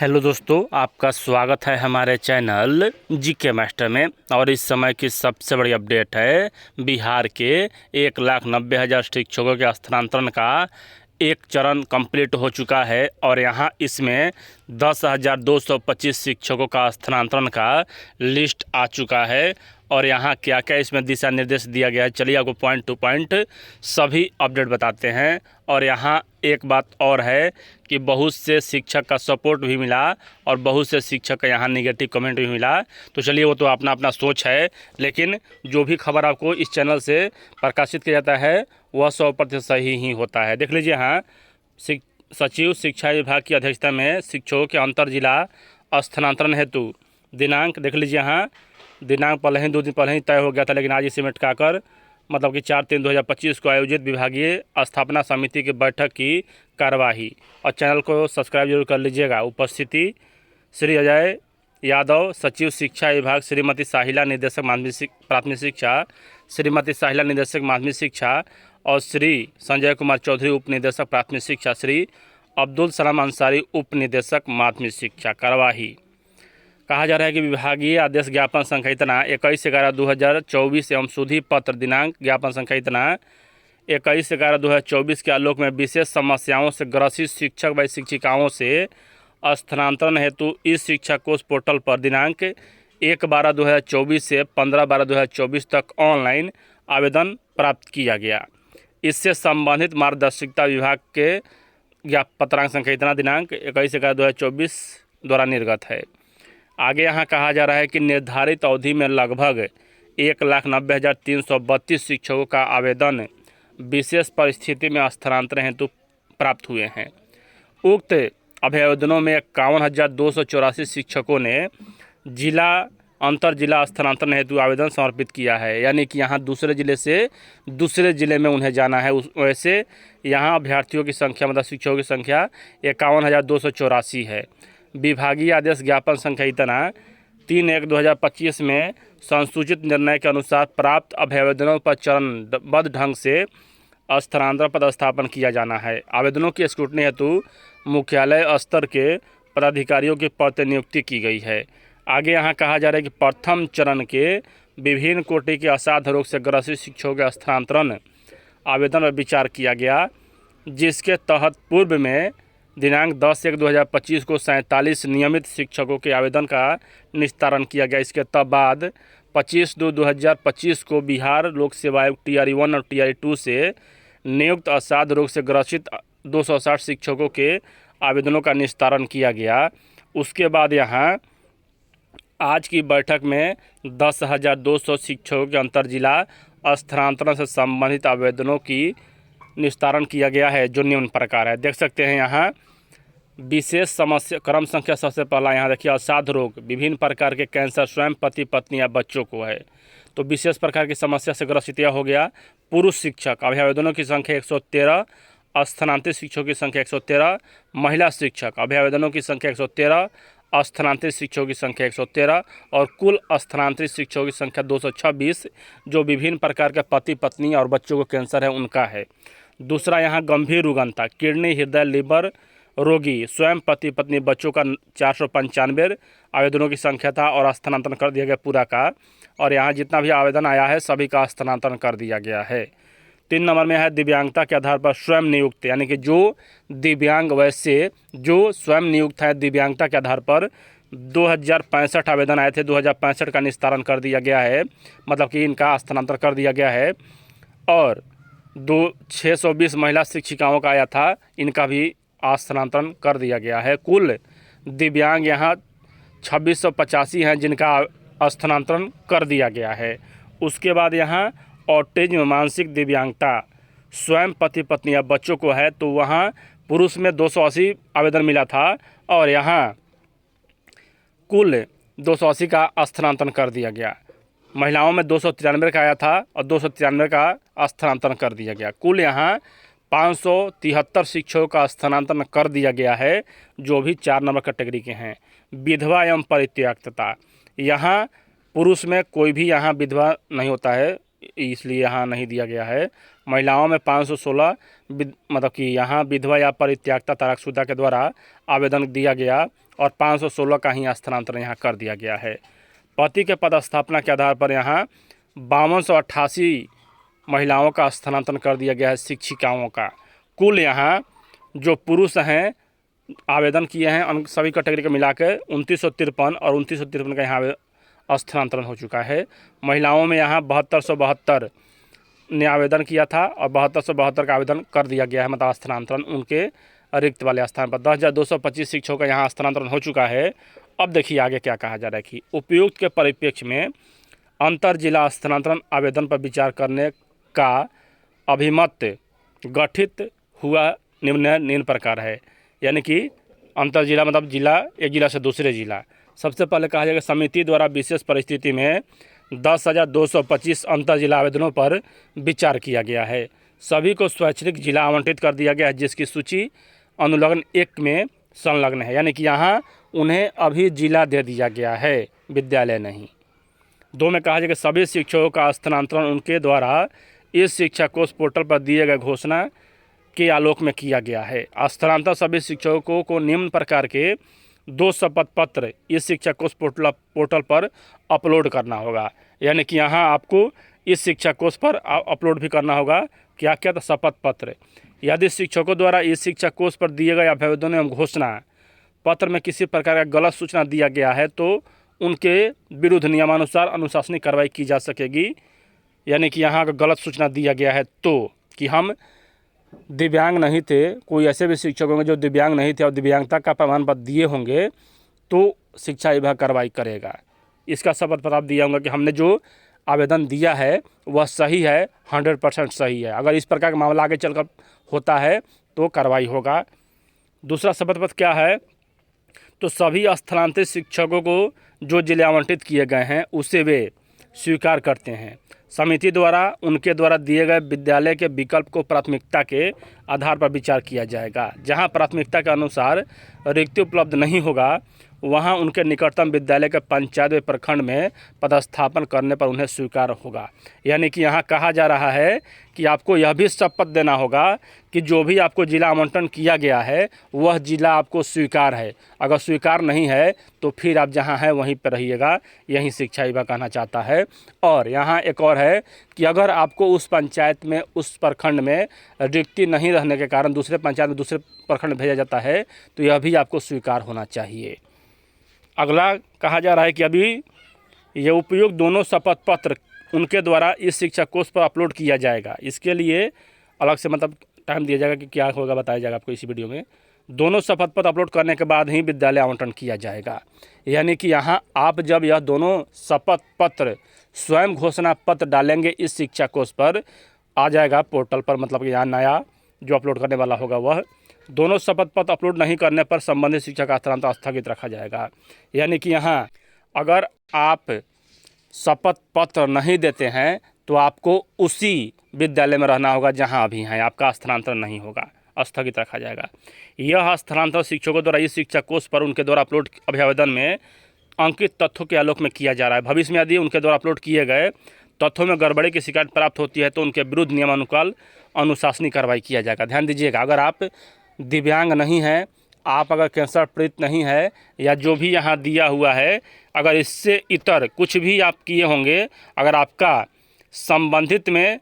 Hello दोस्तों, आपका स्वागत है हमारे चैनल जीके मास्टर में। और इस समय की सबसे बड़ी अपडेट है, बिहार के 1,90,000 शिक्षकों के स्थानांतरण का एक चरण कंप्लीट हो चुका है और यहाँ इसमें 10,225 शिक्षकों का स्थानांतरण का लिस्ट आ चुका है। और यहाँ क्या क्या इसमें दिशा निर्देश दिया गया है, चलिए आपको पॉइंट टू पॉइंट सभी अपडेट बताते हैं। और यहाँ एक बात और है कि बहुत से शिक्षक का सपोर्ट भी मिला और बहुत से शिक्षक का यहाँ नेगेटिव कमेंट भी मिला। तो चलिए, वो तो अपना अपना सोच है, लेकिन जो भी खबर आपको इस चैनल से प्रकाशित किया जाता है वह 100% सही ही होता है। देख लीजिए, यहाँ सचिव शिक्षा विभाग की अध्यक्षता में शिक्षकों के अंतर जिला स्थानांतरण हेतु दिनांक, देख लीजिए यहाँ दिनांक पहले ही 2 दिन पहले ही तय हो गया था, लेकिन आज इसे मेटकाकर मतलब कि 4/3/2025 को आयोजित विभागीय स्थापना समिति की बैठक की कार्यवाही। और चैनल को सब्सक्राइब जरूर कर लीजिएगा। उपस्थिति श्री अजय यादव सचिव शिक्षा विभाग, श्रीमती साहिला निदेशक माध्यमिक प्राथमिक शिक्षा, श्रीमती साहिला निदेशक माध्यमिक शिक्षा और श्री संजय कुमार चौधरी उप निदेशक प्राथमिक शिक्षा, श्री अब्दुल सलाम अंसारी उप निदेशक माध्यमिक शिक्षा। कार्यवाही कहा जा रहा है कि विभागीय आदेश ज्ञापन संख्या इतना 21/11/2024 एवं सुधी पत्र दिनांक ज्ञापन संख्या इतना 21/11/2024 के आलोक में विशेष समस्याओं से ग्रसित शिक्षक व शिक्षिकाओं से स्थानांतरण हेतु इस शिक्षा कोष पोर्टल पर दिनांक 1/12/2024 से 15/12/2024 तक ऑनलाइन आवेदन प्राप्त किया गया। इससे संबंधित मार्गदर्शिका विभाग के पत्रांक संख्या इतना दिनांक 21/11/2024 द्वारा निर्गत है। आगे यहाँ कहा जा रहा है कि निर्धारित अवधि में लगभग 1,90,332 शिक्षकों का आवेदन विशेष परिस्थिति में स्थानांतरण हेतु प्राप्त हुए हैं। उक्त अभ्यावेदनों में 51,284 शिक्षकों ने जिला अंतर जिला स्थानांतरण हेतु आवेदन समर्पित किया है, यानी कि यहाँ दूसरे ज़िले से दूसरे ज़िले में उन्हें जाना है। वैसे यहाँ अभ्यर्थियों की संख्या मतलब शिक्षकों की संख्या 51,284 है। विभागीय आदेश ज्ञापन संख्या इतना 3/1/2025 में संसूचित निर्णय के अनुसार प्राप्त अभ्यावेदनों पर चरणबद्ध ढंग से स्थानांतरण पदस्थापन किया जाना है। आवेदनों की स्क्रूटनी हेतु मुख्यालय स्तर के पदाधिकारियों की प्रतिनियुक्ति की गई है। आगे यहाँ कहा जा रहा है कि प्रथम चरण के विभिन्न कोटि के असाध्य रोग से ग्रसित शिक्षकों के स्थानांतरण आवेदन पर विचार किया गया, जिसके तहत पूर्व में दिनांक 10/1/2025 को 47 नियमित शिक्षकों के आवेदन का निस्तारण किया गया। इसके तब बाद 25/2/2025 को बिहार लोक सेवा आयोग TRE 1 और TRE 2 से नियुक्त असाध्य रोग से ग्रसित 260 शिक्षकों के आवेदनों का निस्तारण किया गया। उसके बाद यहाँ आज की बैठक में 10,200 शिक्षकों के अंतर जिला स्थानांतरण से संबंधित आवेदनों की निस्तारण किया गया है, जो निम्न प्रकार है। देख सकते हैं यहाँ विशेष समस्या क्रम संख्या सबसे पहला यहाँ देखिए, असाध्य रोग विभिन्न प्रकार के कैंसर स्वयं पति पत्नी या बच्चों को है, तो विशेष प्रकार की समस्या से ग्रसित यह हो गया। पुरुष शिक्षक अभ्यावेदनों की संख्या 113, स्थानांतरित शिक्षकों की संख्या 113, महिला शिक्षक अभ्यावेदनों की संख्या 113, स्थानांतरित शिक्षकों की संख्या 113 और कुल स्थानांतरित शिक्षकों की संख्या 226, जो विभिन्न प्रकार के पति पत्नी और बच्चों को कैंसर है उनका है। दूसरा यहाँ गंभीर रुग्णता किडनी हृदय लिवर रोगी स्वयं पति पत्नी बच्चों का 495 आवेदनों की संख्या था और स्थानांतरण कर दिया गया पूरा का। और यहाँ जितना भी आवेदन आया है सभी का स्थानांतरण कर दिया गया है। 3 नंबर में है दिव्यांगता के आधार पर स्वयं नियुक्त, यानी कि जो दिव्यांग वैसे जो स्वयं नियुक्त है दिव्यांगता के आधार पर 2065 आवेदन आए थे, 2065 का निस्तारण कर दिया गया है, मतलब कि इनका स्थानांतरण कर दिया गया है। और 620 महिला शिक्षिकाओं का आया था, इनका भी स्थानांतरण कर दिया गया है। कुल दिव्यांग यहाँ 2685 हैं जिनका स्थानांतरण कर दिया गया है। उसके बाद यहाँ ऑटिज्म मानसिक दिव्यांगता स्वयं पति पत्नी या बच्चों को है, तो वहाँ पुरुष में 280 आवेदन मिला था और यहाँ कुल 280 का स्थानांतरण कर दिया गया। महिलाओं में 293 का आया था और 293 का स्थानांतरण कर दिया गया। कुल यहाँ 573 शिक्षकों का स्थानांतरण कर दिया गया है, जो भी 4 नंबर कैटेगरी के हैं। विधवा एवं परित्यक्तता, यहाँ पुरुष में कोई भी यहाँ विधवा नहीं होता है, इसलिए यहाँ नहीं दिया गया है। महिलाओं में 516 मतलब कि यहाँ विधवा या परित्यक्ता तलाकशुदा के द्वारा आवेदन दिया गया और 516 का ही स्थानांतरण यहाँ कर दिया गया है। पति के पदस्थापना के आधार पर यहाँ 5288 महिलाओं का स्थानांतरण कर दिया गया है शिक्षिकाओं का। कुल यहाँ जो पुरुष हैं आवेदन किए हैं सभी कैटेगरी को मिलाकर 2953 और 2953 का यहाँ स्थानांतरण हो चुका है। महिलाओं में यहाँ 7272 ने आवेदन किया था और 7272 का आवेदन कर दिया गया है, मतलब स्थानांतरण उनके रिक्त वाले स्थान पर 10,225 शिक्षकों का यहाँ स्थानांतरण हो चुका है। अब देखिए आगे क्या कहा जा रहा है कि उपयुक्त के परिप्रेक्ष्य में अंतर जिला स्थानांतरण आवेदन पर विचार करने का अभिमत गठित हुआ निम्न प्रकार है। यानी कि अंतर जिला मतलब जिला, एक जिला से दूसरे जिला। सबसे पहले कहा जाएगा समिति द्वारा विशेष परिस्थिति में 10,225 अंतर जिला आवेदनों पर विचार किया गया है। सभी को स्वैच्छिक जिला आवंटित कर दिया गया है जिसकी सूची अनुलग्न 1 में संलग्न है। यानी कि यहाँ उन्हें अभी जिला दे दिया गया है, विद्यालय नहीं। 2 में कहा जाएगा सभी शिक्षकों का स्थानांतरण उनके द्वारा इस शिक्षा कोष पोर्टल पर दिए गए घोषणा के आलोक में किया गया है। स्थानांतरण सभी शिक्षकों को निम्न प्रकार के 2 शपथ पत्र इस शिक्षा कोष पोर्टल पर अपलोड करना होगा। यानी कि यहाँ आपको इस शिक्षा कोष पर अपलोड भी करना होगा क्या क्या, तो शपथ पत्र। यदि शिक्षकों द्वारा इस शिक्षा कोष पर दिए गए आवेदन एवं घोषणा पत्र में किसी प्रकार का गलत सूचना दिया गया है तो उनके विरुद्ध नियमानुसार अनुशासनिक कार्रवाई की जा सकेगी। यानी कि यहाँ अगर गलत सूचना दिया गया है तो कि हम दिव्यांग नहीं थे, कोई ऐसे भी शिक्षक होंगे जो दिव्यांग नहीं थे और दिव्यांगता का प्रमाण पत्र दिए होंगे तो शिक्षा विभाग कार्रवाई करेगा। इसका शपथ पत्र आप दिया होगा कि हमने जो आवेदन दिया है वह सही है, 100% सही है। अगर इस प्रकार का मामला आगे चलकर होता है तो कार्रवाई होगा। दूसरा शपथ पत्र क्या है, तो सभी स्थानांतरित शिक्षकों को जो जिले आवंटित किए गए हैं उसे वे स्वीकार करते हैं। समिति द्वारा उनके द्वारा दिए गए विद्यालय के विकल्प को प्राथमिकता के आधार पर विचार किया जाएगा। जहां प्राथमिकता के अनुसार रिक्ति उपलब्ध नहीं होगा वहां उनके निकटतम विद्यालय के पंचायत व प्रखंड में पदस्थापन करने पर उन्हें स्वीकार होगा। यानी कि यहाँ कहा जा रहा है कि आपको यह भी शपथ देना होगा कि जो भी आपको जिला आवंटन किया गया है वह जिला आपको स्वीकार है। अगर स्वीकार नहीं है तो फिर आप जहाँ हैं वहीं पर रहिएगा, यही शिक्षा विभाग कहना चाहता है। और यहाँ एक और है कि अगर आपको उस पंचायत में, उस प्रखंड में रिक्ति नहीं रहने के कारण दूसरे पंचायत में, दूसरे प्रखंड भेजा जाता है तो यह भी आपको स्वीकार होना चाहिए। अगला कहा जा रहा है कि अभी ये उपयुक्त दोनों शपथ पत्र उनके द्वारा इस शिक्षा कोष पर अपलोड किया जाएगा। इसके लिए अलग से मतलब टाइम दिया जाएगा कि क्या होगा, बताया जाएगा आपको इसी वीडियो में। दोनों शपथ पत्र अपलोड करने के बाद ही विद्यालय आवंटन किया जाएगा। यानी कि यहाँ आप जब यह दोनों शपथ पत्र स्वयं घोषणा पत्र डालेंगे इस शिक्षा कोष पर आ जाएगा पोर्टल पर, मतलब कि यहाँ नया जो अपलोड करने वाला होगा वह। दोनों शपथ पत्र अपलोड नहीं करने पर संबंधित शिक्षा का स्थानांतरण स्थगित रखा जाएगा। यानी कि यहाँ अगर आप शपथ पत्र नहीं देते हैं तो आपको उसी विद्यालय में रहना होगा जहाँ अभी हैं, आपका स्थानांतरण नहीं होगा, स्थगित रखा जाएगा। यह स्थानांतरण शिक्षकों द्वारा इस शिक्षा कोष पर उनके द्वारा अपलोड अभियावेदन में अंकित तथ्यों के आलोक में किया जा रहा है। भविष्य में यदि उनके द्वारा अपलोड किए गए तथ्यों में गड़बड़ी की शिकायत प्राप्त होती है तो उनके विरुद्ध नियमानुसार अनुशासनिक कार्रवाई किया जाएगा। ध्यान दीजिएगा, अगर आप दिव्यांग नहीं हैं, आप अगर कैंसर पीड़ित नहीं है या जो भी यहाँ दिया हुआ है, अगर इससे इतर कुछ भी आप किए होंगे, अगर आपका संबंधित में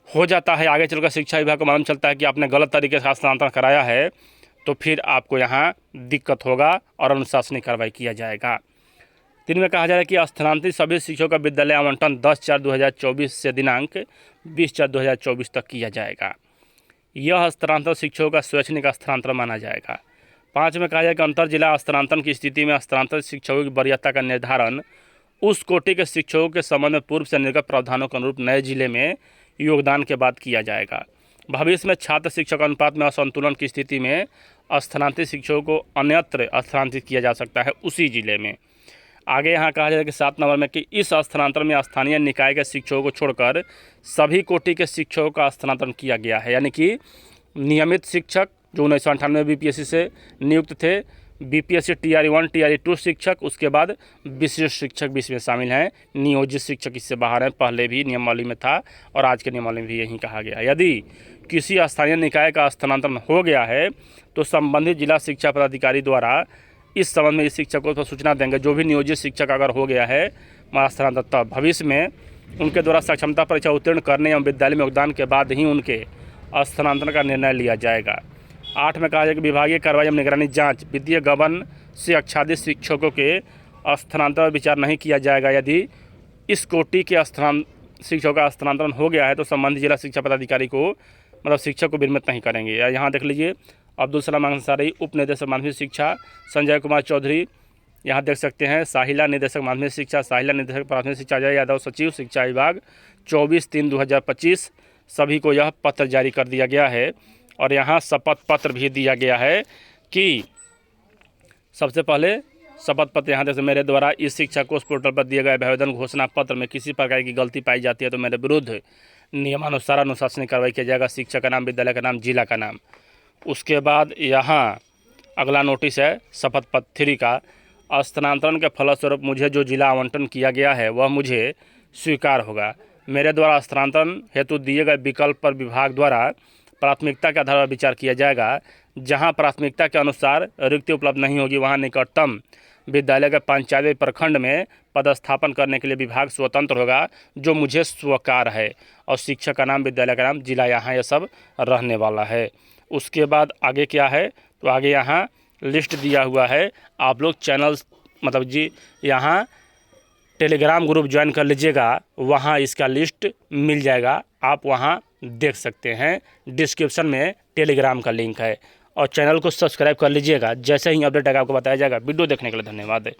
हो जाता है, आगे चलकर शिक्षा विभाग को मालूम चलता है कि आपने गलत तरीके से स्थानांतरण कराया है तो फिर आपको यहाँ दिक्कत होगा और अनुशासनिक कार्रवाई किया जाएगा। 3 में कहा जा रहा है कि स्थानांतरित सभी शिक्षकों का विद्यालय आवंटन 10/4/2024 से दिनांक 20/4/2024 तक किया जाएगा। यह स्थानांतरण शिक्षकों का स्वैच्छिक स्थानांतरण माना जाएगा। 5 में कहा जाए कि अंतर जिला स्थानांतरण की स्थिति में स्थानांतरित शिक्षकों की वरीयता का निर्धारण उस कोटि के शिक्षकों के संबंध में पूर्व से निर्गत प्रावधानों के अनुरूप नए जिले में योगदान के बाद किया जाएगा। भविष्य में छात्र शिक्षक अनुपात में असंतुलन की स्थिति में स्थानांतरित शिक्षकों को अन्यत्र स्थानांतरित किया जा सकता है उसी जिले में। आगे यहाँ कहा जाए कि 7 नंबर में कि इस स्थानांतरण में स्थानीय निकाय के शिक्षकों को छोड़कर सभी कोटि के शिक्षकों का स्थानांतरण किया गया है। यानी कि नियमित शिक्षक जो 1998 BPSC से नियुक्त थे बीपीएससी टीआरई 1 टीआरई 2 शिक्षक, उसके बाद विशिष्ट शिक्षक भी इसमें शामिल हैं। नियोजित शिक्षक इससे बाहर हैं, पहले भी नियमावली में था और आज के नियमावली में भी यही कहा गया। यदि किसी स्थानीय निकाय का स्थानांतरण हो गया है तो संबंधित जिला शिक्षा पदाधिकारी द्वारा इस संबंध में इस शिक्षकों को सूचना देंगे। जो भी नियोजित शिक्षक अगर हो गया है स्थानांतरण, तब भविष्य में उनके द्वारा सक्षमता परीक्षा उत्तीर्ण करने एवं विद्यालय में योगदान के बाद ही उनके स्थानांतरण का निर्णय लिया जाएगा। 8 में कहा जाए कि विभागीय कार्रवाई एवं निगरानी जांच वित्तीय गबन से आच्छादित शिक्षकों के स्थानांतरण पर विचार नहीं किया जाएगा। यदि इस कोटि के शिक्षकों का स्थानांतरण हो गया है तो संबंधित जिला शिक्षा पदाधिकारी को मतलब शिक्षक को विरमित नहीं करेंगे। या यहाँ देख लीजिए, अब्दुल सलाम अंसारी उप निदेशक माध्यमिक शिक्षा, संजय कुमार चौधरी यहाँ देख सकते हैं, साहिला निदेशक माध्यमिक शिक्षा, साहिला निदेशक प्राथमिक शिक्षा, अजय यादव सचिव शिक्षा विभाग 24/3/2025 सभी को यह पत्र जारी कर दिया गया है। और यहाँ शपथ पत्र भी दिया गया है कि सबसे पहले शपथ पत्र यहाँ देखिए, मेरे द्वारा इस शिक्षा कोष पोर्टल पर दिए गए आवेदन घोषणा पत्र में किसी प्रकार की गलती पाई जाती है तो मेरे विरुद्ध नियमानुसार अनुशासनिक कार्रवाई किया जाएगा। शिक्षक का नाम, विद्यालय का नाम, जिला का नाम। उसके बाद यहाँ अगला नोटिस है शपथ पत्र 3 का, स्थानांतरण के फलस्वरूप मुझे जो जिला आवंटन किया गया है वह मुझे स्वीकार होगा। मेरे द्वारा स्थानांतरण हेतु दिए गए विकल्प पर विभाग द्वारा प्राथमिकता के आधार पर विचार किया जाएगा। जहां प्राथमिकता के अनुसार रिक्ति उपलब्ध नहीं होगी वहां निकटतम विद्यालय के पंचायत प्रखंड में पदस्थापन करने के लिए विभाग स्वतंत्र होगा, जो मुझे स्वीकार है। और शिक्षक का नाम, विद्यालय का नाम, जिला यहाँ यह सब रहने वाला है। उसके बाद आगे क्या है तो आगे यहाँ लिस्ट दिया हुआ है। आप लोग चैनल मतलब जी यहाँ टेलीग्राम ग्रुप ज्वाइन कर लीजिएगा, वहाँ इसका लिस्ट मिल जाएगा, आप वहाँ देख सकते हैं। डिस्क्रिप्शन में टेलीग्राम का लिंक है और चैनल को सब्सक्राइब कर लीजिएगा। जैसे ही अपडेट आएगा आपको बताया जाएगा। वीडियो देखने के लिए धन्यवाद।